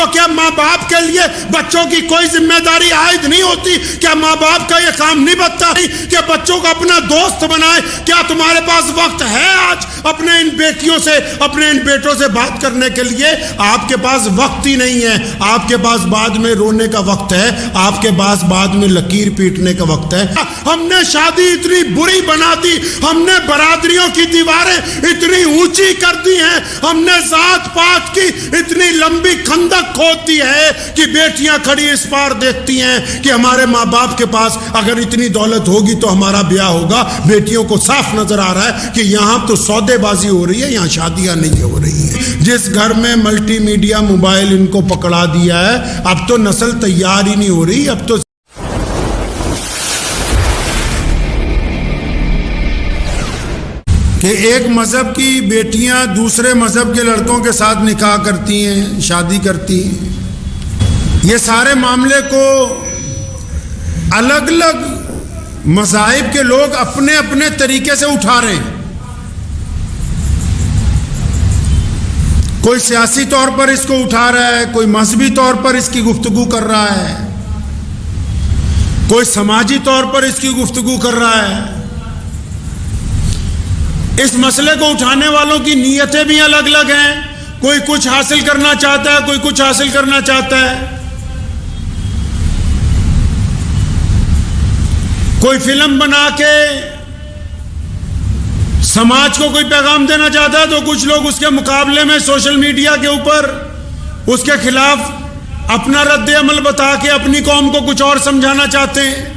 तो क्या माँ बाप के लिए बच्चों की कोई जिम्मेदारी आयद नहीं होती? क्या माँ बाप का यह काम नहीं बनता कि बच्चों को अपना दोस्त बनाए? क्या तुम्हारे पास वक्त है आज अपने इन बेटियों से, अपने इन बेटों से बात करने के लिए? आपके पास वक्त ही नहीं है। आपके पास बाद में रोने का वक्त है, आपके पास बाद में लकीर पीटने का वक्त है। हमने शादी इतनी बुरी बना दी, हमने बरादरियों की दीवारें इतनी ऊंची कर दी हैं, हमने जात पात की इतनी लंबी खंदक खोद दी है कि बेटियां खड़ी इस पार देखती हैं कि हमारे माँ बाप के पास अगर इतनी दौलत होगी तो हमारा ब्याह होगा। बेटियों को साफ नजर आ रहा है कि यहां तो सौदेबाजी हो रही है, यहां शादियां नहीं हो रही है। जिस घर में मल्टीमीडिया मोबाइल इनको पकड़ा दिया है, अब तो नस्ल तैयार ही नहीं हो रही। अब तो कि एक मजहब की बेटियां दूसरे मजहब के लड़कों के साथ निकाह करती हैं, शादी करती हैं। ये सारे मामले को अलग अलग मज़ाहिब के लोग अपने अपने तरीके से उठा रहे हैं। कोई सियासी तौर पर इसको उठा रहा है, कोई मजहबी तौर पर इसकी गुफ्तगू कर रहा है, कोई समाजी तौर पर इसकी गुफ्तगू कर रहा है। इस मसले को उठाने वालों की नीयतें भी अलग अलग हैं। कोई कुछ हासिल करना चाहता है, कोई कुछ हासिल करना चाहता है। कोई फिल्म बना के समाज को कोई पैगाम देना चाहता है, तो कुछ लोग उसके मुकाबले में सोशल मीडिया के ऊपर उसके खिलाफ अपना रद्द अमल बता के अपनी कौम को कुछ और समझाना चाहते हैं।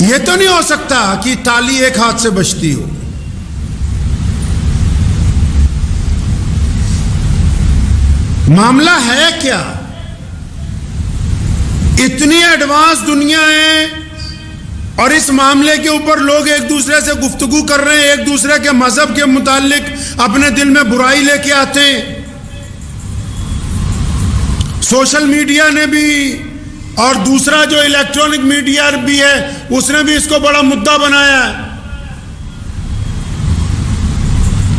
यह तो नहीं हो सकता कि ताली एक हाथ से बजती हो। मामला है क्या? इतनी एडवांस दुनिया है और इस मामले के ऊपर लोग एक दूसरे से गुफ्तगू कर रहे हैं, एक दूसरे के मजहब के मुतालिक अपने दिल में बुराई लेके आते हैं। सोशल मीडिया ने भी और दूसरा जो इलेक्ट्रॉनिक मीडिया भी है उसने भी इसको बड़ा मुद्दा बनाया है।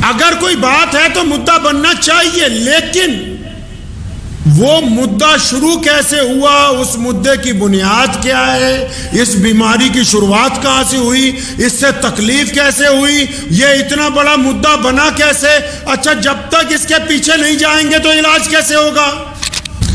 अगर कोई बात है तो मुद्दा बनना चाहिए, लेकिन वो मुद्दा शुरू कैसे हुआ, उस मुद्दे की बुनियाद क्या है, इस बीमारी की शुरुआत कहां से हुई, इससे तकलीफ कैसे हुई, ये इतना बड़ा मुद्दा बना कैसे? अच्छा, जब तक इसके पीछे नहीं जाएंगे तो इलाज कैसे होगा?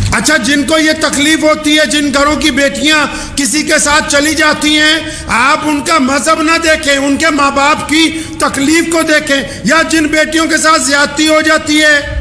अच्छा, जिनको ये तकलीफ होती है, जिन घरों की बेटियां किसी के साथ चली जाती हैं, आप उनका मजहब ना देखें, उनके माँ बाप की तकलीफ को देखें। या जिन बेटियों के साथ ज्यादती हो जाती है,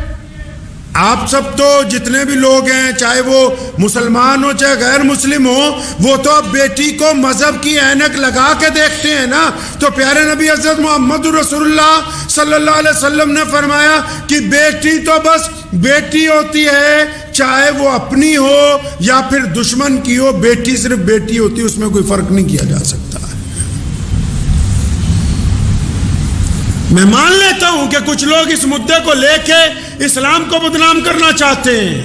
आप सब तो जितने भी लोग हैं, चाहे वो मुसलमान हो चाहे गैर मुस्लिम हो, वो तो अब बेटी को मजहब की ऐनक लगा के देखते हैं ना। तो प्यारे नबी हज़रत मोहम्मद रसूलुल्लाह सल्लल्लाहु अलैहि वसल्लम ने फरमाया कि बेटी तो बस बेटी होती है, चाहे वो अपनी हो या फिर दुश्मन की हो। बेटी सिर्फ बेटी होती है, उसमें कोई फर्क नहीं किया जा सकता। मैं मान लेता हूं कि कुछ लोग इस मुद्दे को लेके इस्लाम को बदनाम करना चाहते हैं,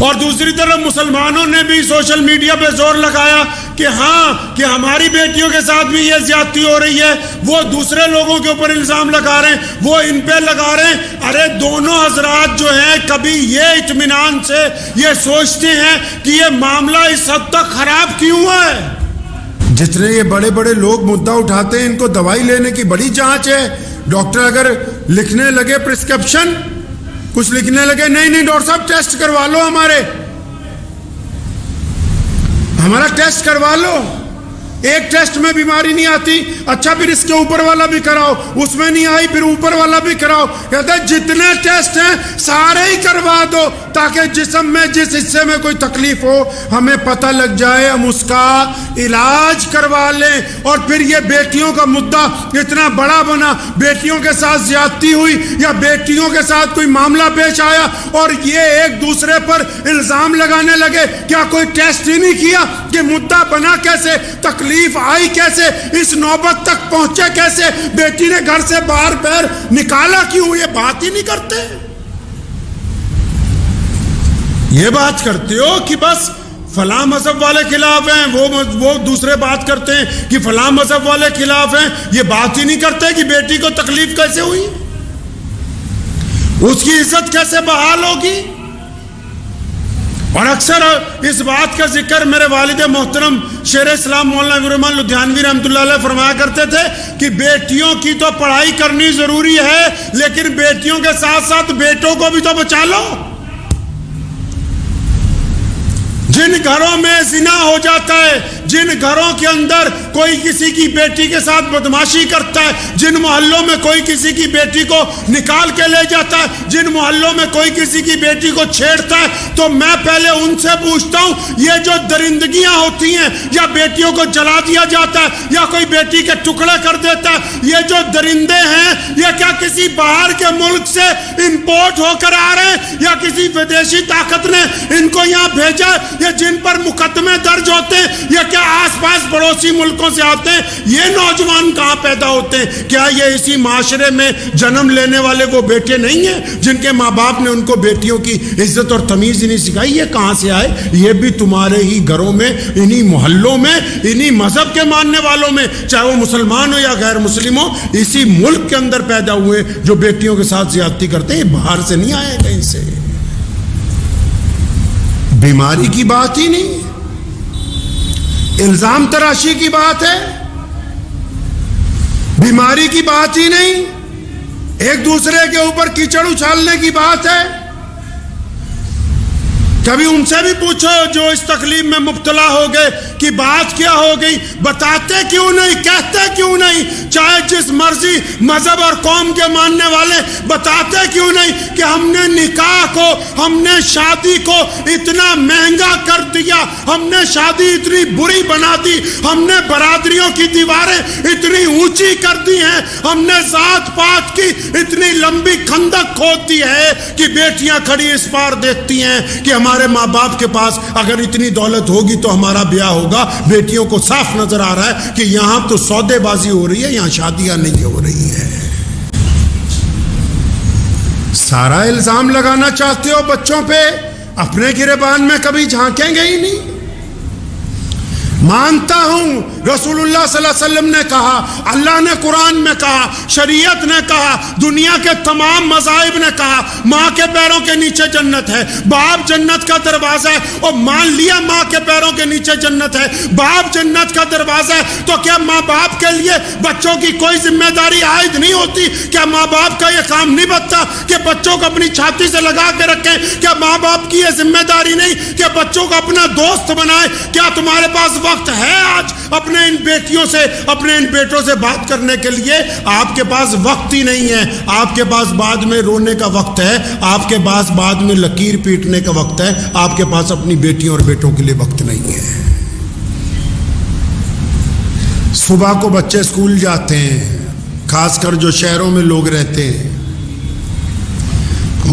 और दूसरी तरफ मुसलमानों ने भी सोशल मीडिया पे जोर लगाया कि हाँ, कि हमारी बेटियों के साथ भी ये ज्यादती हो रही है। वो दूसरे लोगों के ऊपर इल्जाम लगा रहे हैं, वो इन पे लगा रहे हैं। अरे दोनों हजरात जो हैं, कभी ये इत्मीनान से ये सोचते हैं कि ये मामला इस हद तक खराब क्यों है? जितने ये बड़े बड़े लोग मुद्दा उठाते हैं, इनको दवाई लेने की बड़ी जांच है। डॉक्टर अगर लिखने लगे प्रिस्क्रिप्शन, कुछ लिखने लगे, नहीं नहीं डॉक्टर साहब टेस्ट करवा लो, हमारा टेस्ट करवा लो। एक टेस्ट में बीमारी नहीं आती, अच्छा फिर इसके ऊपर वाला भी कराओ, उसमें नहीं आई फिर ऊपर वाला भी कराओ। कहते हैं जितने टेस्ट हैं सारे ही करवा दो, ताकि जिस्म में जिस हिस्से में कोई तकलीफ हो हमें पता लग जाए, हम उसका इलाज करवा लें। और फिर ये बेटियों का मुद्दा इतना बड़ा बना, बेटियों के साथ ज्यादती हुई या बेटियों के साथ कोई मामला पेश आया और ये एक दूसरे पर इल्जाम लगाने लगे। क्या कोई टेस्ट ही नहीं किया कि मुद्दा बना कैसे, तकलीफ आई कैसे, इस नौबत तक पहुंचे कैसे, बेटी ने घर से बाहर पैर निकाला क्यों? ये बात ही नहीं करते। ये बात करते हो कि बस फलां मजहब वाले खिलाफ हैं, वो दूसरे बात करते हैं कि फलां मजहब वाले खिलाफ हैं, ये बात ही नहीं करते कि बेटी को तकलीफ कैसे हुई, उसकी इज्जत कैसे बहाल होगी। और अक्सर इस बात का जिक्र मेरे वालिद मोहतरम शेर इस्लाम मौलाना गुरमान लुधियानवी रहमतुल्लाह अलैह फरमाया करते थे कि बेटियों की तो पढ़ाई करनी जरूरी है, लेकिन बेटियों के साथ साथ बेटों को भी तो बचा लो। जिन घरों में जिना हो जाता है, जिन घरों के अंदर कोई किसी की बेटी के साथ बदमाशी करता है, जिन मोहल्लों में कोई किसी की बेटी को निकाल के ले जाता है, जिन मोहल्लों में कोई किसी की बेटी को छेड़ता है, तो मैं पहले उनसे पूछता हूं, ये जो दरिंदगियां होती हैं या बेटियों को जला दिया जाता है या कोई बेटी के टुकड़े कर देता है, ये जो दरिंदे हैं ये क्या किसी बाहर के मुल्क से इंपोर्ट होकर आ रहे हैं या किसी विदेशी ताकत ने इनको यहां भेजा? ये जिन पर मुकदमे दर्ज होते हैं ये क्या आसपास पड़ोसी मुल्कों से आते हैं? ये नौजवान कहां पैदा होते हैं? क्या ये इसी माशरे में जन्म लेने वाले वो बेटे नहीं हैं जिनके माँ बाप ने उनको बेटियों की इज्जत और तमीज ही नहीं सिखाई? ये कहां से आए? ये भी तुम्हारे ही घरों में, इन्हीं मोहल्लों में, इन्हीं मजहब के मानने वालों में, चाहे वो मुसलमान हो या गैर मुस्लिम हो, इसी मुल्क के अंदर पैदा हुए जो बेटियों के साथ ज्यादती करते हैं। बाहर से नहीं आए कहीं से। बीमारी की बात ही नहीं, इल्जाम तराशी की बात है, बीमारी की बात ही नहीं, एक दूसरे के ऊपर कीचड़ उछालने की बात है। कभी उनसे भी पूछो जो इस तकलीफ में मुब्तला हो गए कि बात क्या हो गई, बताते क्यों नहीं, कहते क्यों नहीं? चाहे जिस मर्जी मजहब और कौम के मानने वाले, बताते क्यों नहीं कि हमने निकाह को, हमने शादी को इतना महंगा कर दिया, हमने शादी इतनी बुरी बना दी, हमने बरादरियों की दीवारें इतनी ऊंची कर दी हैं, हमने जात पात की इतनी लंबी खंदक खोद दी है कि बेटियां खड़ी इस पार देखती हैं कि हमारे माँ बाप के पास अगर इतनी दौलत होगी तो हमारा ब्याह होगा। बेटियों को साफ नजर आ रहा है कि यहां तो सौदेबाजी हो रही है, यहां शादियां नहीं हो रही है। सारा इल्जाम लगाना चाहते हो बच्चों पे, अपने गिरेबान में कभी झांकेंगे ही नहीं। मानता हूं रसूलुल्लाह सल्लल्लाहु अलैहि वसल्लम ने कहा, अल्लाह ने कुरान में कहा, शरीयत ने कहा, दुनिया के तमाम मज़ाहिब ने कहा, माँ के पैरों के नीचे जन्नत है, बाप जन्नत का दरवाजा है। और मान लिया माँ के पैरों के नीचे जन्नत है, बाप जन्नत का दरवाजा है, तो क्या माँ बाप के लिए बच्चों की कोई जिम्मेदारी आयद नहीं होती? क्या माँ बाप का यह काम नहीं बनता कि बच्चों को अपनी छाती से लगा के रखें? क्या माँ बाप की यह जिम्मेदारी नहीं कि बच्चों को अपना दोस्त बनाए? क्या तुम्हारे पास वक्त है आज अपने इन बेटियों से, अपने इन बेटों से बात करने के लिए? आपके पास वक्त ही नहीं है। आपके पास बाद में रोने का वक्त है, आपके पास बाद में लकीर पीटने का वक्त है, आपके पास अपनी बेटियों और बेटों के लिए वक्त नहीं है। सुबह को बच्चे स्कूल जाते हैं, खासकर जो शहरों में लोग रहते हैं।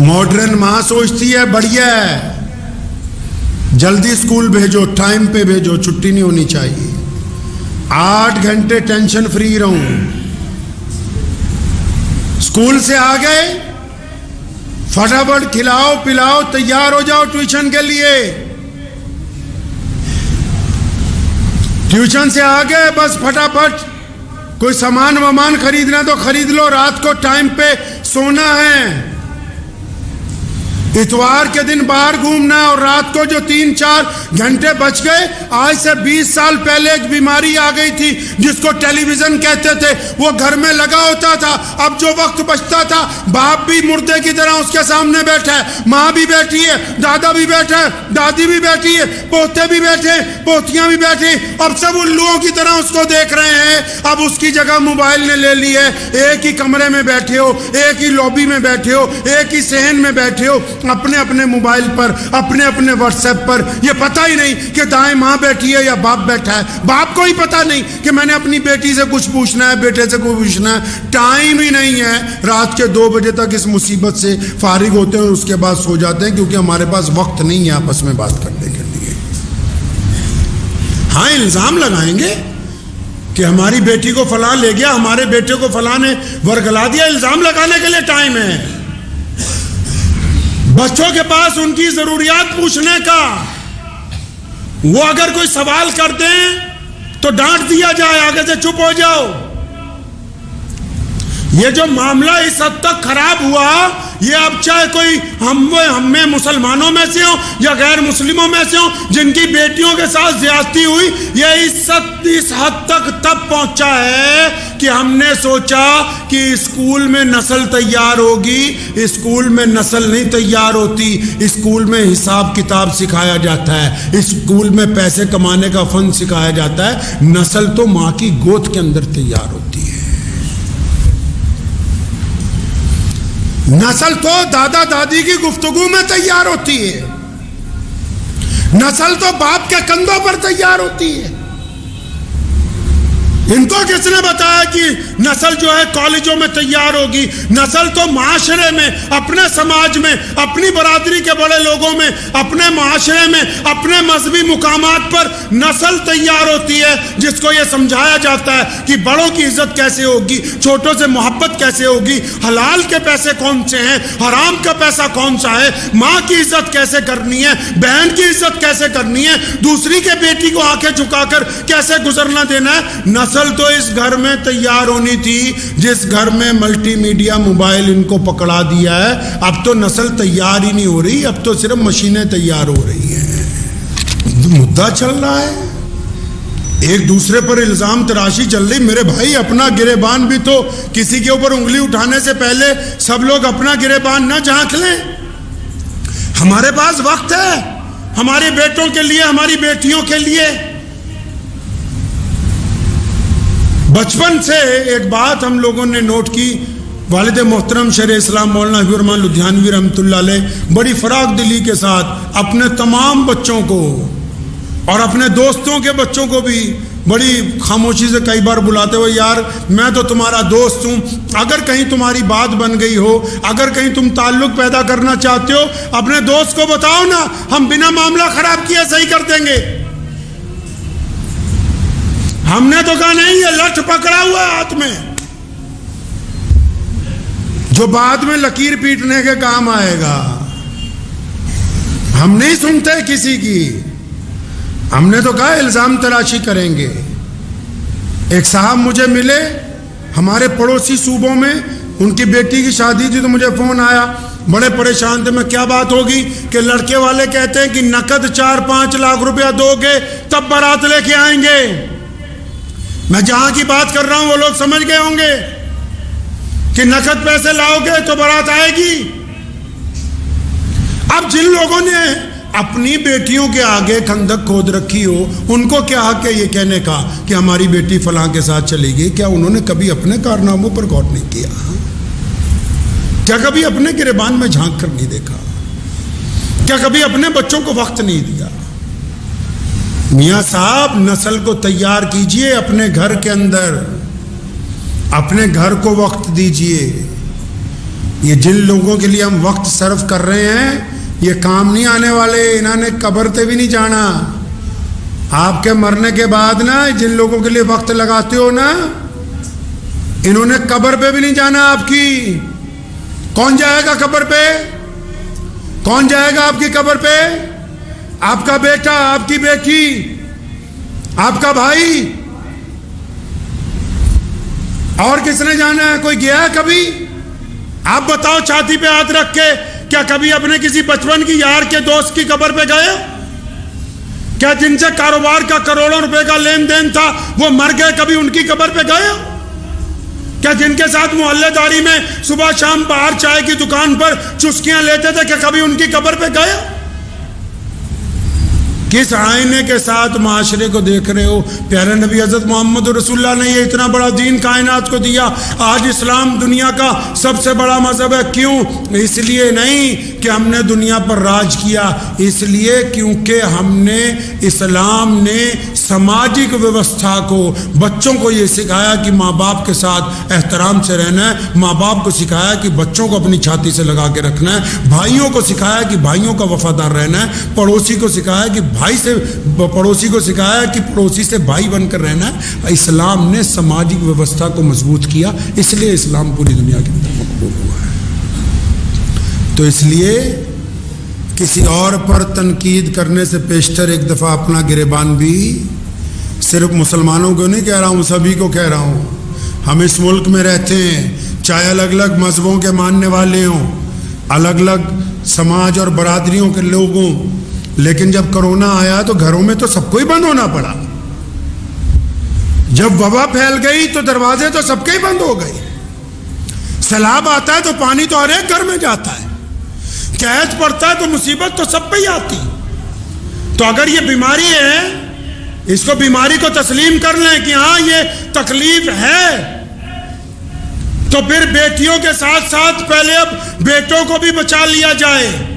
मॉडर्न मां सोचती है बढ़िया है, जल्दी स्कूल भेजो, टाइम पे भेजो, छुट्टी नहीं होनी चाहिए, 8 घंटे टेंशन फ्री रहूं। स्कूल से आ गए, फटाफट खिलाओ पिलाओ, तैयार हो जाओ ट्यूशन के लिए। ट्यूशन से आ गए, बस फटाफट कोई सामान वामान खरीदना तो खरीद लो, रात को टाइम पे सोना है। इतवार के दिन बाहर घूमना और रात को जो 3-4 घंटे बच गए। आज से 20 साल पहले एक बीमारी आ गई थी जिसको टेलीविजन कहते थे, वो घर में लगा होता था। अब जो वक्त बचता था, बाप भी मुर्दे की तरह उसके सामने बैठा है, माँ भी बैठी है, दादा भी बैठा है, दादी भी बैठी है, पोते भी बैठे, पोतियां भी बैठी, अब सब उल्लुओं की तरह उसको देख रहे हैं। अब उसकी जगह मोबाइल ने ले ली है। एक ही कमरे में बैठे हो, एक ही लॉबी में बैठे हो, एक ही सहन में बैठे हो, अपने अपने मोबाइल पर, अपने अपने व्हाट्सएप पर। यह पता ही नहीं कि दाएं मां बैठी है या बाप बैठा है। बाप को ही पता नहीं कि मैंने अपनी बेटी से कुछ पूछना है, बेटे से कुछ पूछना है। टाइम ही नहीं है। रात के 2 बजे तक इस मुसीबत से फारिग होते हैं और उसके बाद सो जाते हैं, क्योंकि हमारे पास वक्त नहीं है आपस में बात करने के लिए। हाँ, इल्जाम लगाएंगे कि हमारी बेटी को फलां ले गया, हमारे बेटे को फलां ने वरगला दिया। इल्जाम लगाने के लिए टाइम है। बच्चों के पास उनकी जरूरियात पूछने का, वो अगर कोई सवाल कर दें तो डांट दिया जाए, आगे से चुप हो जाओ। ये जो मामला इस हद तक खराब हुआ, ये अब चाहे कोई हम में मुसलमानों में से हो या गैर मुस्लिमों में से हो जिनकी बेटियों के साथ ज्यादती हुई, ये इस हद तक तब पहुंचा है कि हमने सोचा कि स्कूल में नस्ल तैयार होगी। स्कूल में नस्ल नहीं तैयार होती, स्कूल में हिसाब किताब सिखाया जाता है, स्कूल में पैसे कमाने का फन सिखाया जाता है। नस्ल तो माँ की गोद के अंदर तैयार होती है। नस्ल तो दादा दादी की गुफ्तगू में तैयार होती है। नस्ल तो बाप के कंधों पर तैयार होती है। इनको किसने बताया कि नस्ल जो है कॉलेजों में तैयार होगी? नस्ल तो माशरे में, अपने समाज में, अपनी बरादरी के बड़े लोगों में, अपने माशरे में, अपने मजहबी मुकामात पर नस्ल तैयार होती है, जिसको ये समझाया जाता है कि बड़ों की इज्जत कैसे होगी, छोटों से मोहब्बत कैसे होगी, हलाल के पैसे कौन से हैं, हराम का पैसा कौन सा है, माँ की इज्जत कैसे करनी है, बहन की इज्जत कैसे करनी है, दूसरी के बेटी को आंखें झुकाकर कैसे गुजरना देना है। नस्ल तो इस घर में तैयार होनी थी जिस घर में मल्टीमीडिया मोबाइल इनको पकड़ा दिया है। अब तो नस्ल तैयार ही नहीं हो रही, अब तो सिर्फ मशीनें तैयार हो रही हैं। मुद्दा चल रहा है, एक दूसरे पर इल्जाम तराशी चल रही। मेरे भाई, अपना गिरेबान भी तो किसी के ऊपर उंगली उठाने से पहले सब लोग अपना गिरेबान न झांक लें। हमारे पास वक्त है हमारे बेटों के लिए, हमारी बेटियों के लिए। बचपन से एक बात हम लोगों ने नोट की, वालिद मोहतरम शेर इस्लाम मौलाना हबीबुर रहमान लुधियानवी रहमतुल्लाह अलैह बड़ी फराग दिली के साथ अपने तमाम बच्चों को और अपने दोस्तों के बच्चों को भी बड़ी खामोशी से कई बार बुलाते हुए, यार मैं तो तुम्हारा दोस्त हूँ, अगर कहीं तुम्हारी बात बन गई हो, अगर कहीं तुम ताल्लुक पैदा करना चाहते हो, अपने दोस्त को बताओ ना, हम बिना मामला खराब किए सही कर देंगे। हमने तो कहा नहीं, ये लठ पकड़ा हुआ है हाथ में जो बाद में लकीर पीटने के काम आएगा। हम नहीं सुनते किसी की, हमने तो कहा इल्जाम तराशी करेंगे। एक साहब मुझे मिले हमारे पड़ोसी सूबों में, उनकी बेटी की शादी थी, तो मुझे फोन आया, बड़े परेशान थे। मैं क्या बात होगी कि लड़के वाले कहते हैं कि नकद 4-5 लाख रुपया दोगे तब बारात लेके आएंगे। मैं जहां की बात कर रहा हूं वो लोग समझ गए होंगे कि नकद पैसे लाओगे तो बारात आएगी। अब जिन लोगों ने अपनी बेटियों के आगे खंदक खोद रखी हो, उनको क्या हक है ये कहने का कि हमारी बेटी फलां के साथ चलेगी? क्या उन्होंने कभी अपने कारनामों पर गौर नहीं किया? क्या कभी अपने गिरेबान में झांक कर नहीं देखा? क्या कभी अपने बच्चों को वक्त नहीं दिया? मियाँ साहब, नस्ल को तैयार कीजिए अपने घर के अंदर, अपने घर को वक्त दीजिए। ये जिन लोगों के लिए हम वक्त सर्व कर रहे हैं, ये काम नहीं आने वाले, इन्होंने कब्र पे भी नहीं जाना। आपके मरने के बाद ना, जिन लोगों के लिए वक्त लगाते हो ना, इन्होंने कब्र पे भी नहीं जाना आपकी। कौन जाएगा कब्र पे? कौन जाएगा आपकी कब्र पे? आपका बेटा, आपकी बेटी, आपका भाई, और किसने जाना है? कोई गया है कभी? आप बताओ छाती पे हाथ रख के, क्या कभी अपने किसी बचपन की यार के दोस्त की कब्र पे गए? क्या जिनसे कारोबार का करोड़ों रुपए का लेन देन था वो मर गए, कभी उनकी कब्र पे गए? क्या जिनके साथ मोहल्लेदारी में सुबह शाम बाहर चाय की दुकान पर चुस्कियां लेते थे, क्या कभी उनकी कब्र पे गए? किस आईने के साथ माशरे को देख रहे हो? प्यारे नबी हज़रत मोहम्मद रसूलुल्लाह ने ये इतना बड़ा दीन कायनात को दिया। आज इस्लाम दुनिया का सबसे बड़ा मजहब है। क्यों? इसलिए नहीं कि हमने दुनिया पर राज किया, इसलिए क्योंकि हमने, इस्लाम ने सामाजिक व्यवस्था को, बच्चों को ये सिखाया कि माँ बाप के साथ एहतराम से रहना है, माँ बाप को सिखाया कि बच्चों को अपनी छाती से लगा के रखना है, भाइयों को सिखाया कि भाइयों का वफादार रहना है, पड़ोसी को सिखाया कि भाई से, पड़ोसी को सिखाया कि पड़ोसी से भाई बनकर रहना है। इस्लाम ने सामाजिक व्यवस्था को मजबूत किया, इसलिए इस्लाम पूरी दुनिया के अंदर मकबूल हुआ है। तो इसलिए किसी और पर तनकीद करने से पेशतर एक दफ़ा अपना गिरेबान भी, सिर्फ मुसलमानों को नहीं कह रहा हूँ, सभी को कह रहा हूँ। हम इस मुल्क में रहते हैं, चाहे अलग अलग मजहबों के मानने वाले हों, अलग अलग समाज और बरादरियों के लोग हों, लेकिन जब कोरोना आया तो घरों में तो सबको ही बंद होना पड़ा। जब वबा फैल गई तो दरवाजे तो सबके ही बंद हो गए। सैलाब आता है तो पानी तो हर एक घर में जाता है, कैद पड़ता है तो मुसीबत तो सब पे ही आती। तो अगर ये बीमारी है, इसको बीमारी को तस्लीम कर लें कि हाँ ये तकलीफ है, तो फिर बेटियों के साथ साथ पहले अब बेटों को भी बचा लिया जाए।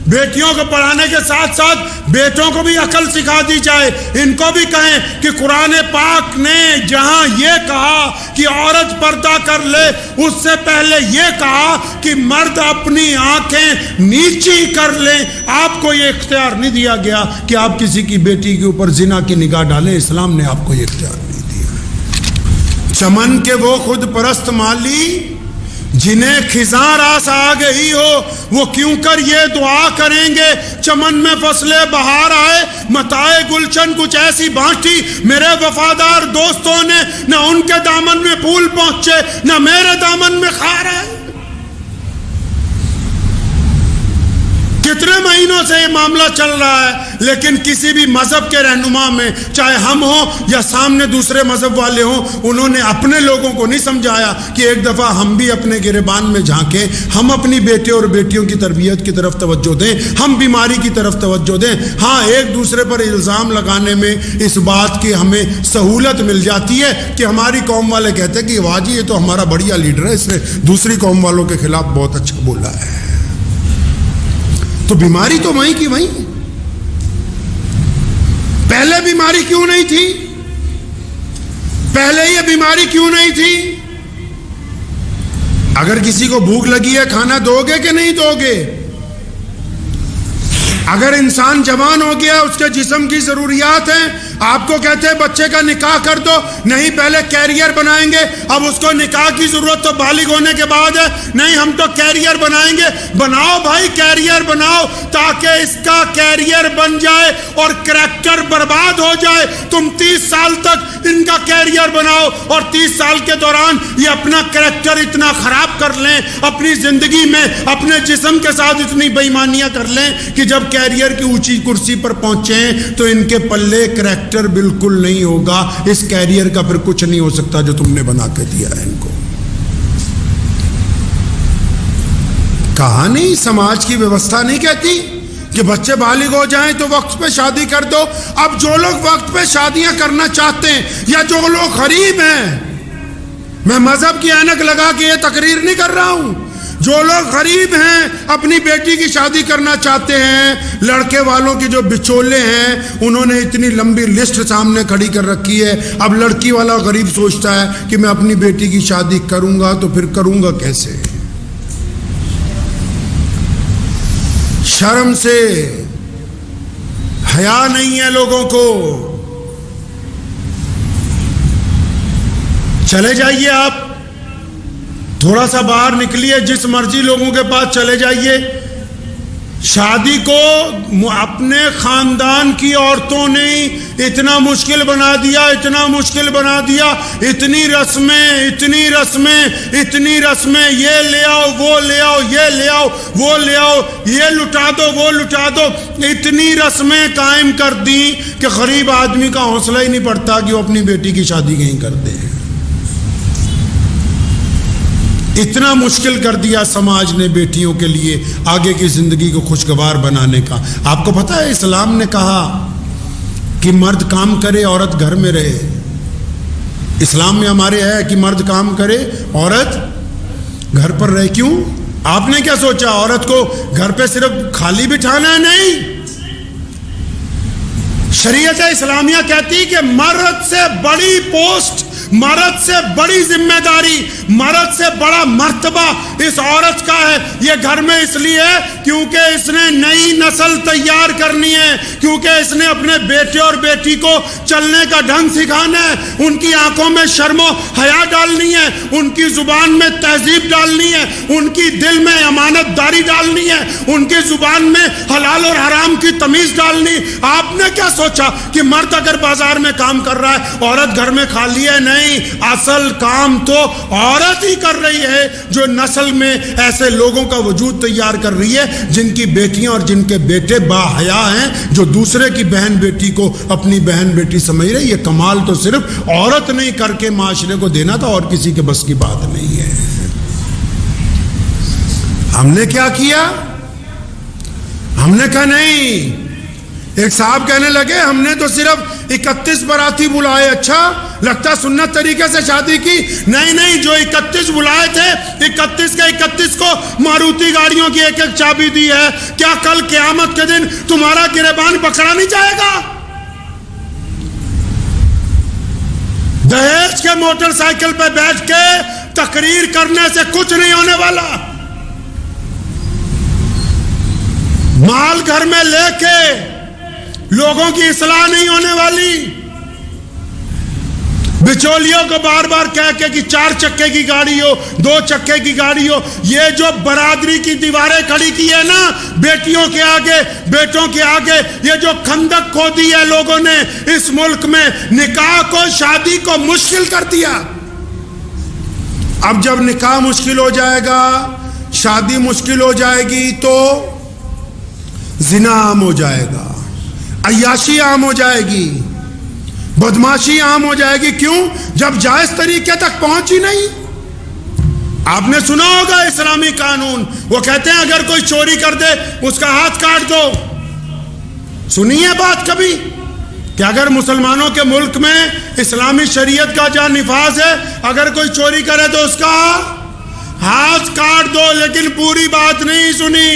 बेटियों को पढ़ाने के साथ साथ बेटों को भी अकल सिखा दी जाए। इनको भी कहें कि कुरान पाक ने जहां ये कहा कि औरत पर्दा कर ले, उससे पहले ये कहा कि मर्द अपनी आंखें नीची कर ले। आपको ये इख्तियार नहीं दिया गया कि आप किसी की बेटी के ऊपर जिना की निगाह डालें। इस्लाम ने आपको ये इख्तियार नहीं दिया। चमन के वो खुद परस्त माली जिन्हें खिज़ां रास आ गई हो, वो क्यों कर ये दुआ करेंगे चमन में फसले बहार आए, मताए गुलशन कुछ ऐसी बांटी मेरे वफादार दोस्तों ने, न उनके दामन में फूल पहुंचे न मेरे दामन में खार आए। कितने महीनों से ये मामला चल रहा है, लेकिन किसी भी मजहब के रहनुमा में, चाहे हम हो या सामने दूसरे मजहब वाले हों, उन्होंने अपने लोगों को नहीं समझाया कि एक दफ़ा हम भी अपने गिरेबान में झांकें, हम अपनी बेटे और बेटियों की तरबियत की तरफ तवज्जो दें, हम बीमारी की तरफ तवज्जो दें। हाँ, एक दूसरे पर इल्ज़ाम लगाने में इस बात की हमें सहूलत मिल जाती है कि हमारी कौम वाले कहते हैं कि वाह जी ये तो हमारा बढ़िया लीडर है, इसने दूसरी कौम वालों के खिलाफ बहुत अच्छा बोला है। तो बीमारी तो वहीं की वहीं। पहले बीमारी क्यों नहीं थी? पहले ये बीमारी क्यों नहीं थी? अगर किसी को भूख लगी है, खाना दोगे कि नहीं दोगे? अगर इंसान जवान हो गया, उसके जिस्म की जरूरियात हैं, आपको कहते हैं बच्चे का निकाह कर दो, नहीं पहले कैरियर बनाएंगे, अब उसको निकाह की जरूरत तो बालिग होने के बाद है, नहीं हम तो कैरियर बनाएंगे। बनाओ भाई, कैरियर बनाओ ताकि इसका कैरियर बन जाए और करैक्टर बर्बाद हो जाए। तुम 30 साल तक इनका कैरियर बनाओ और 30 साल के दौरान ये अपना करैक्टर इतना खराब कर लें, अपनी जिंदगी में अपने जिस्म के साथ इतनी बेईमानियां कर लें कि जब कैरियर की ऊंची कुर्सी पर पहुंचे तो इनके पल्ले करैक्टर बिल्कुल नहीं होगा। इस कैरियर का फिर कुछ नहीं हो सकता जो तुमने बना के दिया है इनको। कहा नहीं, समाज की व्यवस्था नहीं कहती कि बच्चे बालिग हो जाएं तो वक्त पे शादी कर दो। अब जो लोग वक्त पे शादियां करना चाहते हैं या जो लोग गरीब हैं, मैं मजहब की ऐनक लगा के ये तकरीर नहीं कर रहा हूं, जो लोग गरीब हैं अपनी बेटी की शादी करना चाहते हैं, लड़के वालों की जो बिचौले हैं उन्होंने इतनी लंबी लिस्ट सामने खड़ी कर रखी है। अब लड़की वाला गरीब सोचता है कि मैं अपनी बेटी की शादी करूंगा तो फिर करूंगा कैसे? शर्म से हया नहीं है लोगों को। चले जाइए आप, थोड़ा सा बाहर निकलिए, जिस मर्जी लोगों के पास चले जाइए, शादी को अपने खानदान की औरतों ने इतना मुश्किल बना दिया, इतना मुश्किल बना दिया। इतनी रस्में, इतनी रस्में, इतनी रस्में, ये ले आओ, वो ले आओ, ये ले आओ, वो ले आओ, ये लुटा दो, वो लुटा दो। इतनी रस्में कायम कर दी कि गरीब आदमी का हौसला ही नहीं पड़ता कि वो अपनी बेटी की शादी कहीं कर दे। इतना मुश्किल कर दिया समाज ने बेटियों के लिए आगे की जिंदगी को खुशगवार बनाने का। आपको पता है इस्लाम ने कहा कि मर्द काम करे, औरत घर में रहे। इस्लाम में हमारे है कि मर्द काम करे, औरत घर पर रहे। क्यों? आपने क्या सोचा औरत को घर पे सिर्फ खाली बिठाना है? नहीं, शरीयत इस्लामिया कहती कि मर्द से बड़ी पोस्ट मर्द से बड़ी जिम्मेदारी, मर्द से बड़ा मर्तबा इस औरत का है। ये घर में इसलिए है क्योंकि इसने नई नस्ल तैयार करनी है, क्योंकि इसने अपने बेटे और बेटी को चलने का ढंग सिखाना है, उनकी आंखों में शर्मो हया डालनी है, उनकी जुबान में तहजीब डालनी है, उनकी दिल में अमानतदारी डालनी है, उनकी जुबान में हलाल और हराम की तमीज डालनी। आपने क्या सोचा कि मर्द अगर बाजार में काम कर रहा है औरत घर में खाली है? नहीं, असल काम तो औरत ही कर रही है, जो नस्ल में ऐसे लोगों का वजूद तैयार कर रही है जिनकी बेटियां और जिनके बेटे बाहया हैं, जो दूसरे की बहन बेटी को अपनी बहन बेटी समझ रहे। ये कमाल तो सिर्फ औरत नहीं करके माशरे को देना था, और किसी के बस की बात नहीं है। हमने क्या किया? हमने कहा नहीं। एक साहब कहने लगे हमने तो सिर्फ 31 बाराती बुलाए। अच्छा, लगता सुन्नत तरीके से शादी की? नहीं नहीं, जो 31 बुलाए थे 31 के 31 को मारुति गाड़ियों की एक एक चाबी दी है। क्या कल क़यामत के दिन तुम्हारा गिरबान पकड़ा नहीं जाएगा? दहेज के मोटरसाइकिल पे बैठ के तकरीर करने से कुछ नहीं होने वाला। माल घर में लेके लोगों की इस्लाह नहीं होने वाली। बिचौलियों को बार बार कह के कि 4 चक्के की गाड़ी हो, 2 चक्के की गाड़ी हो। ये जो बरादरी की दीवारें खड़ी की है ना बेटियों के आगे, बेटों के आगे, ये जो खंदक खोदी है लोगों ने इस मुल्क में, निकाह को, शादी को मुश्किल कर दिया। अब जब निकाह मुश्किल हो जाएगा, शादी मुश्किल हो जाएगी, तो जिना आम हो जाएगा, अय्याशी आम हो जाएगी, बदमाशी आम हो जाएगी। क्यों? जब जायज तरीके तक पहुंच ही नहीं। आपने सुना होगा इस्लामी कानून, वो कहते हैं अगर कोई चोरी कर दे उसका हाथ काट दो। सुनी है बात कभी कि अगर मुसलमानों के मुल्क में इस्लामी शरीयत का जहां निफाज है, अगर कोई चोरी करे तो उसका हाथ काट दो? लेकिन पूरी बात नहीं सुनी।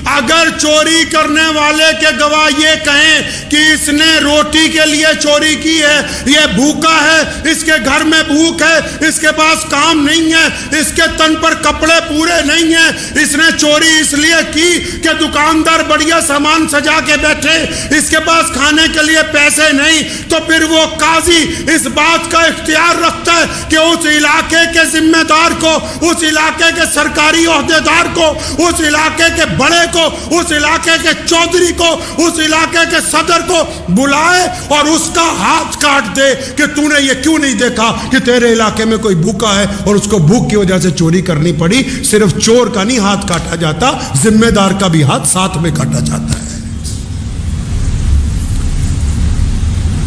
अगर चोरी करने वाले के गवाह ये कहें कि इसने रोटी के लिए चोरी की है, ये भूखा है, इसके घर में भूख है, इसके पास काम नहीं है, इसके तन पर कपड़े पूरे नहीं है, इसने चोरी इसलिए की कि दुकानदार बढ़िया सामान सजा के बैठे, इसके पास खाने के लिए पैसे नहीं, तो फिर वो काजी इस बात का इख्तियार रखता है कि उस इलाके के जिम्मेदार को, उस इलाके के सरकारी ओहदेदार को, उस इलाके के बड़े को, उस इलाके के चौधरी को, उस इलाके के सदर को बुलाए और उसका हाथ काट दे कि तूने ये क्यों नहीं देखा कि तेरे इलाके में कोई भूखा है और उसको भूख की वजह से चोरी करनी पड़ी। सिर्फ चोर का नहीं हाथ काटा जाता, जिम्मेदार का भी हाथ साथ में काटा जाता है।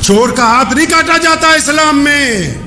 चोर का हाथ नहीं काटा जाता इस्लाम में।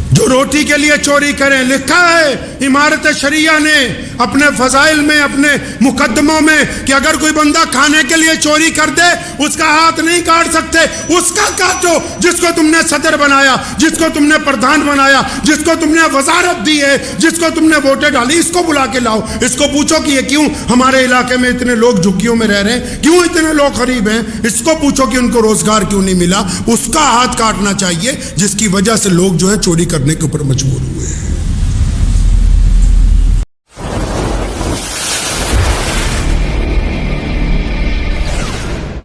जो रोटी के लिए चोरी करें, लिखा है इमारत शरिया ने अपने फजाइल में, अपने मुकद्दमों में कि अगर कोई बंदा खाने के लिए चोरी कर दे उसका हाथ नहीं काट सकते। उसका काटो जिसको तुमने सदर बनाया, जिसको तुमने प्रधान बनाया, जिसको तुमने वजारत दी है, जिसको तुमने वोटें डाली, इसको बुला के लाओ, इसको पूछो कि ये क्यों हमारे इलाके में इतने लोग झुग्गियों में रह रहे हैं, क्यों इतने लोग गरीब हैं, इसको पूछो कि उनको रोजगार क्यों नहीं मिला। उसका हाथ काटना चाहिए जिसकी वजह से लोग जो है चोरी करने के ऊपर मजबूर हुए हैं।